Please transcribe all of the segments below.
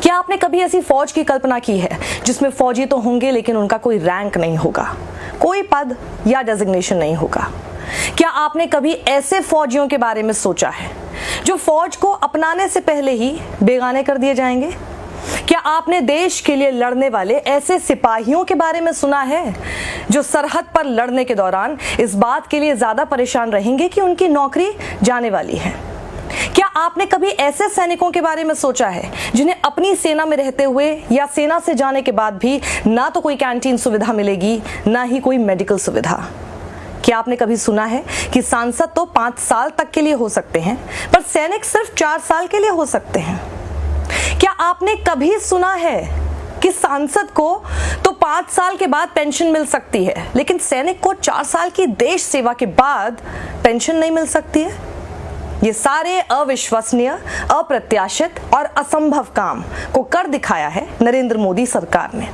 क्या आपने कभी ऐसी फौज की कल्पना की है जिसमें फौजी तो होंगे लेकिन उनका कोई रैंक नहीं होगा, कोई पद या डेजिग्नेशन नहीं होगा? क्या आपने कभी ऐसे फौजियों के बारे में सोचा है जो फौज को अपनाने से पहले ही बेगाने कर दिए जाएंगे? क्या आपने देश के लिए लड़ने वाले ऐसे सिपाहियों के बारे में सुना है जो सरहद पर लड़ने के दौरान इस बात के लिए ज्यादा परेशान रहेंगे कि उनकी नौकरी जाने वाली है? क्या आपने कभी ऐसे सैनिकों के बारे में सोचा है जिन्हें अपनी सेना में रहते हुए या सेना से जाने के बाद भी ना तो कोई कैंटीन सुविधा मिलेगी, ना ही कोई मेडिकल सुविधा? क्या आपने कभी सुना है कि सांसद तो 5 साल तक के लिए हो सकते हैं पर सैनिक सिर्फ 4 साल के लिए हो सकते हैं? क्या आपने कभी सुना है कि सांसद को तो 5 साल के बाद पेंशन मिल सकती है लेकिन सैनिक को 4 साल की देश सेवा के बाद पेंशन नहीं मिल सकती है? ये सारे अविश्वसनीय, अप्रत्याशित और असंभव काम को कर दिखाया है नरेंद्र मोदी सरकार ने।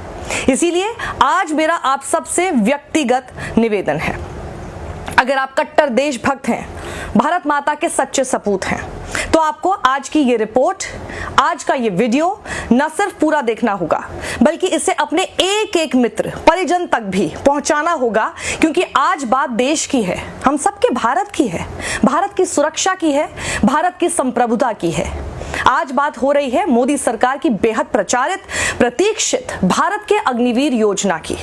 इसीलिए आज मेरा आप सबसे व्यक्तिगत निवेदन है, अगर आप कट्टर देशभक्त हैं, भारत माता के सच्चे सपूत हैं, तो आपको आज की ये रिपोर्ट, आज का ये वीडियो न सिर्फ पूरा देखना होगा बल्कि इसे अपने एक एक मित्र, परिजन तक भी पहुंचाना होगा, क्योंकि आज बात देश की है, हम सबके भारत की है, भारत की सुरक्षा की है, भारत की संप्रभुता की है। आज बात हो रही है मोदी सरकार की बेहद प्रचारित, प्रतीक्षित भारत के अग्निवीर योजना की।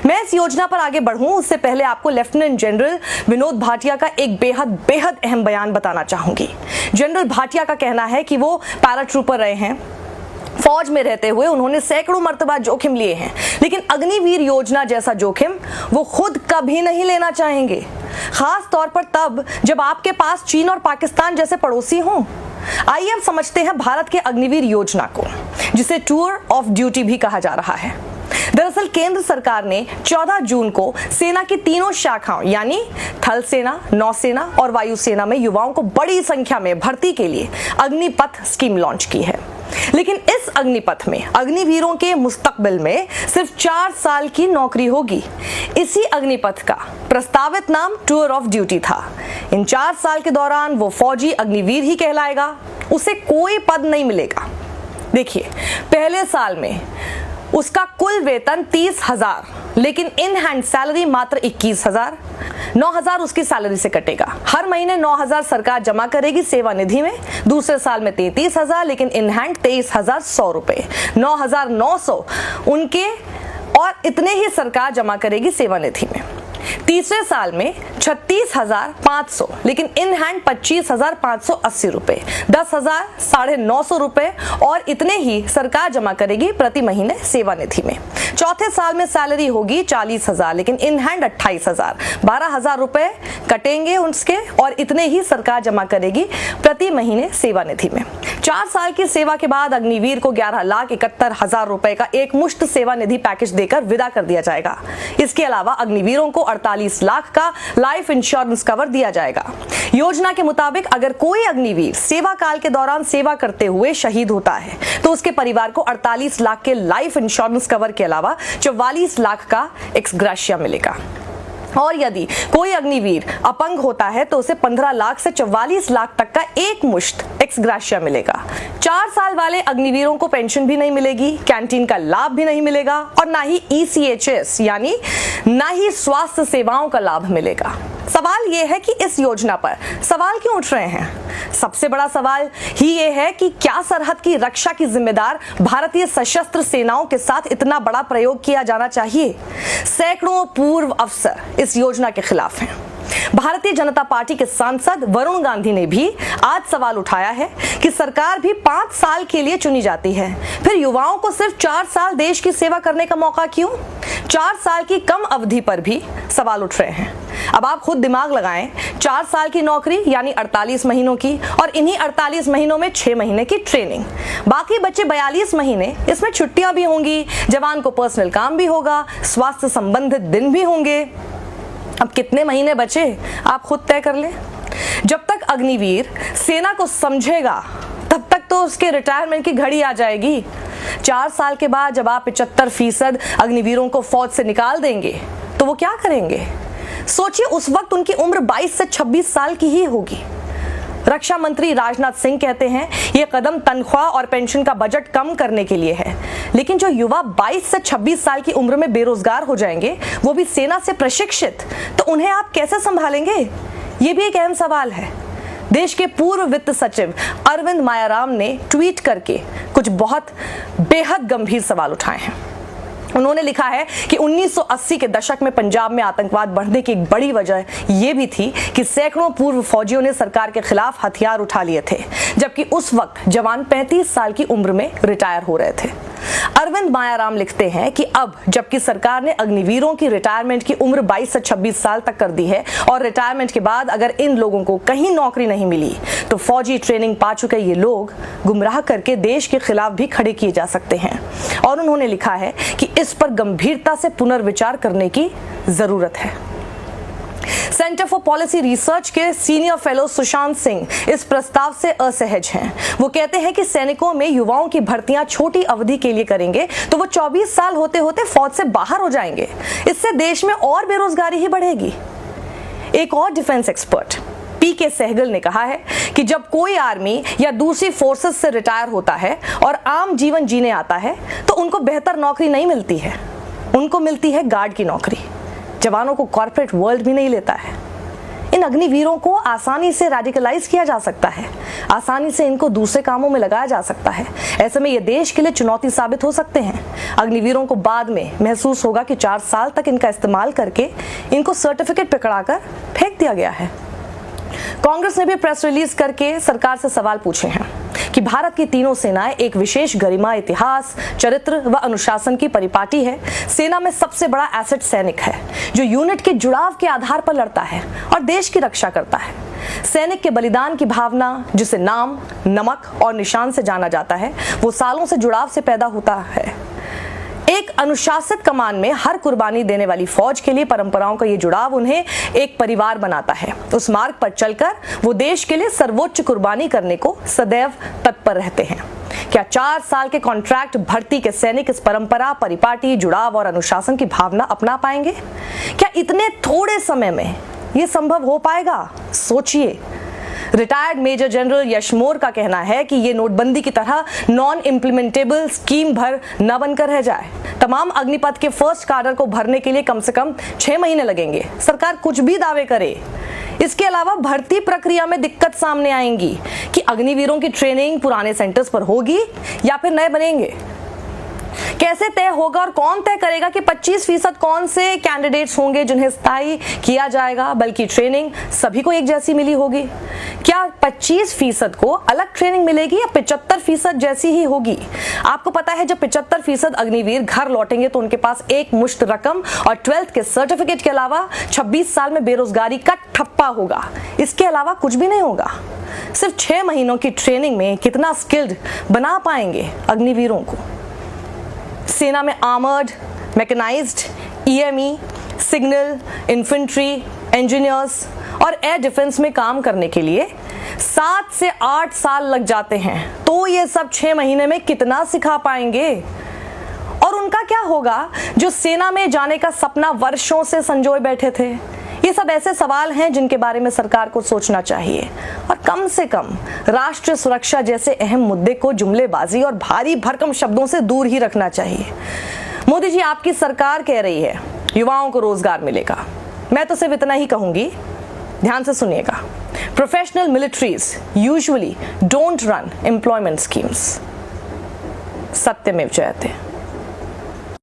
मैं इस योजना पर आगे बढ़ूं उससे पहले आपको लेफ्टिनेंट जनरल विनोद भाटिया का एक बेहद अहम बयान बताना चाहूंगी। जनरल भाटिया का कहना है कि वो पैराट्रूपर रहे हैं, फौज में रहते हुए उन्होंने सैकड़ों मर्तबा जोखिम लिए हैं, लेकिन अग्निवीर योजना जैसा जोखिम वो खुद कभी नहीं लेना चाहेंगे, खास तौर पर तब जब आपके पास चीन और पाकिस्तान जैसे पड़ोसी हों। आइए अब समझते हैं भारत के अग्निवीर योजना को, जिसे टूर ऑफ ड्यूटी भी कहा जा रहा है। दरअसल केंद्र सरकार ने 14 जून को सेना की तीनों शाखाओं यानी थल सेना, नौसेना और वायुसेना में युवाओं को बड़ी संख्या में भर्ती के लिए अग्निपथ स्कीम लॉन्च की है। लेकिन इस अग्निपथ में अग्निवीरों के मुस्तकबिल में सिर्फ 4 साल की नौकरी होगी। इसी अग्निपथ का प्रस्तावित नाम टूर ऑफ ड्यूटी था। इन 4 साल के दौरान वो फौजी अग्निवीर ही कहलाएगा, उसे कोई पद नहीं मिलेगा। देखिए, पहले साल में उसका कुल वेतन 30,000, लेकिन इन हैंड सैलरी मात्र 21,000। 9,000 उसकी सैलरी से कटेगा। हर महीने 9,000 सरकार जमा करेगी सेवा निधि में। दूसरे साल में 33,000, लेकिन इन हैंड 23,100 रुपए। 9,900 उनके और इतने ही सरकार जमा करेगी सेवा निधि में। तीसरे साल में 36,500, लेकिन इन हैंड 25,580 रुपए। 10,000 950 रुपए और इतने ही सरकार जमा करेगी प्रति महीने सेवा निधि में। चौथे साल में सैलरी होगी 40,000, लेकिन इन हैंड 28,000। 12,000 रुपए कटेंगे उसके और इतने ही सरकार जमा करेगी प्रति महीने सेवा निधि में। 4 साल की सेवा के बाद अग्निवीर को 11,71,000 रुपए का एक मुश्त सेवा निधि पैकेज देकर विदा कर दिया जाएगा। इसके अलावा अग्निवीरों को 48 लाख का लाइफ इंश्योरेंस कवर दिया जाएगा। योजना के मुताबिक अगर कोई अग्निवीर सेवा काल के दौरान सेवा करते हुए शहीद होता है तो उसके परिवार को 48 लाख के लाइफ इंश्योरेंस कवर के अलावा 44 लाख का एक्स ग्रेशिया मिलेगा। और यदि कोई अग्निवीर अपंग होता है तो उसे 15 लाख से 44 लाख तक का एक मुश्त एक्स ग्रेशिया मिलेगा। 4 साल वाले अग्निवीरों को पेंशन भी नहीं मिलेगी, कैंटीन का लाभ भी नहीं मिलेगा और ना ही ECHS यानी ना ही स्वास्थ्य सेवाओं का लाभ मिलेगा। सवाल यह है कि इस योजना पर सवाल क्यों उठ रहे हैं? सबसे बड़ा सवाल ही ये है कि क्या सरहद की रक्षा की जिम्मेदार भारतीय सशस्त्र सेनाओं के साथ इतना बड़ा प्रयोग किया जाना चाहिए? सैकड़ों पूर्व अफसर इस योजना के खिलाफ हैं। भारतीय जनता पार्टी के सांसद वरुण गांधी ने भी आज सवाल उठाया है कि सरकार भी 5 साल के लिए चुनी जाती है, फिर युवाओं को सिर्फ 4 साल देश की सेवा करने का मौका क्यों? 4 साल की कम अवधि पर भी सवाल उठ रहे हैं। अब आप खुद दिमाग लगाएं, 4 साल की नौकरी यानी 48 महीनों की, और इन्हीं 48 महीनों में 6 महीने की ट्रेनिंग, बाकी बचे 42 महीने, इसमें छुट्टियां भी होंगी, जवान को पर्सनल काम भी होगा, स्वास्थ्य संबंधित दिन भी होंगे। अब कितने महीने बचे आप खुद तय कर लें। जब तक अग्निवीर सेना को समझेगा तब तक तो उसके रिटायरमेंट की घड़ी आ जाएगी। 4 साल के बाद जब आप 75% अग्निवीरों को फौज से निकाल देंगे तो वो क्या करेंगे? सोचिए, उस वक्त उनकी उम्र 22 से 26 साल की ही होगी। रक्षा मंत्री राजनाथ सिंह कहते हैं यह कदम तनख्वाह और पेंशन का बजट कम करने के लिए है, लेकिन जो युवा 22 से 26 साल की उम्र में बेरोजगार हो जाएंगे, वो भी सेना से प्रशिक्षित, तो उन्हें आप कैसे संभालेंगे? ये भी एक अहम सवाल है। देश के पूर्व वित्त सचिव अरविंद मायाराम ने ट्वीट करके कुछ बहुत बेहद गंभीर सवाल उठाए हैं। उन्होंने लिखा है कि 1980 के दशक में पंजाब में आतंकवाद बढ़ने की एक बड़ी वजह यह भी थी कि सैकड़ों पूर्व फौजियों ने सरकार के खिलाफ हथियार उठा लिए थे, जबकि उस वक्त जवान 35 साल की उम्र में रिटायर हो रहे थे। अरविंद मायाराम लिखते हैं कि अब जबकि सरकार ने अग्निवीरों की रिटायरमेंट की उम्र 22 से 26 साल तक कर दी है और रिटायरमेंट के बाद अगर इन लोगों को कहीं नौकरी नहीं मिली तो फौजी ट्रेनिंग पा चुके ये लोग गुमराह करके देश के खिलाफ भी खड़े किए जा सकते हैं। और उन्होंने लिखा है कि इस पर गंभीरता से पुनर्विचार करने की जरूरत है। सेंटर फॉर पॉलिसी रिसर्च के सीनियर फेलो सुशांत सिंह इस प्रस्ताव से असहज हैं। वो कहते हैं कि सैनिकों में युवाओं की भर्तियां छोटी अवधि के लिए करेंगे तो वो 24 साल होते होते फौज से बाहर हो जाएंगे। इससे देश में और बेरोजगारी ही बढ़ेगी। एक और डिफेंस एक्सपर्ट पीके सहगल ने कहा है कि जब कोई आर्मी या दूसरी फोर्सेस से रिटायर होता है और आम जीवन जीने आता है तो उनको बेहतर नौकरी नहीं मिलती है, उनको मिलती है गार्ड की नौकरी। जवानों को कॉर्पोरेट वर्ल्ड भी नहीं लेता है। इन अग्निवीरों को आसानी से रेडिकलाइज किया जा सकता है, आसानी से इनको दूसरे कामों में लगाया जा सकता है। ऐसे में ये देश के लिए चुनौती साबित हो सकते हैं। अग्निवीरों को बाद में महसूस होगा कि 4 साल तक इनका इस्तेमाल करके इनको सर्टिफिकेट पकड़ाकर फेंक दिया गया है। कांग्रेस ने भी प्रेस रिलीज करके सरकार से सवाल पूछे हैं कि भारत की तीनों सेनाएं एक विशेष गरिमा, इतिहास, चरित्र व अनुशासन की परिपाटी है। सेना में सबसे बड़ा एसेट सैनिक है, जो यूनिट के जुड़ाव के आधार पर लड़ता है और देश की रक्षा करता है। सैनिक के बलिदान की भावना, जिसे नाम, नमक और निशान से जाना जाता है, वो सालों से जुड़ाव से पैदा होता है। एक अनुशासित कमान में हर कुर्बानी देने वाली फौज के लिए परंपराओं का ये जुड़ाव उन्हें एक परिवार बनाता है। उस मार्ग पर चलकर वो देश के लिए सर्वोच्च कुर्बानी करने को सदैव तत्पर रहते हैं। क्या 4 साल के कॉन्ट्रैक्ट भर्ती के सैनिक इस परंपरा, परिपाटी, जुड़ाव और अनुशासन की भावना अपना पाएंगे? क्या इतने थोड़े समय में ये संभव हो पाएगा? सोचिए। रिटायर्ड मेजर जनरल यशमोर का कहना है कि ये नोटबंदी की तरह नॉन इम्प्लीमेंटेबल स्कीम भर न बनकर रह जाए। तमाम अग्निपथ के फर्स्ट कार्डर को भरने के लिए कम से कम 6 महीने लगेंगे। सरकार कुछ भी दावे करे। इसके अलावा भर्ती प्रक्रिया में दिक्कत सामने आएंगी कि अग्निवीरों की ट्रेनिंग पुराने सेंटर्स पर होगी या फिर नए बनेंगे। कैसे तय होगा और कौन तय करेगा कि 25% कौन से कैंडिडेट्स होंगे जिन्हें स्थायी किया जाएगा, बल्कि ट्रेनिंग सभी को एक जैसी मिली होगी? क्या 25% को अलग ट्रेनिंग मिलेगी या 75% जैसी ही होगी? आपको पता है जब 75% अग्निवीर घर लौटेंगे तो उनके पास एक मुश्त रकम और 12th के सर्टिफिकेट के अलावा 26 साल में बेरोजगारी का ठप्पा होगा। इसके अलावा कुछ भी नहीं होगा। सिर्फ 6 महीनों की ट्रेनिंग में कितना स्किल्ड बना पाएंगे अग्निवीरों को? सेना में armoured, mechanized, EME, signal, infantry, engineers और एयर डिफेंस में काम करने के लिए 7 से 8 साल लग जाते हैं। तो ये सब 6 महीने में कितना सिखा पाएंगे? और उनका क्या होगा जो सेना में जाने का सपना वर्षों से संजोए बैठे थे? ये सब ऐसे सवाल हैं जिनके बारे में सरकार को सोचना चाहिए और कम से कम राष्ट्रीय सुरक्षा जैसे अहम मुद्दे को जुमलेबाजी और भारी भरकम शब्दों से दूर ही रखना चाहिए। मोदी जी, आपकी सरकार कह रही है युवाओं को रोजगार मिलेगा। मैं तो सिर्फ इतना ही कहूंगी, ध्यान से सुनिएगा। Professional militaries usually don't run employment schemes. सत्यमेव जयते।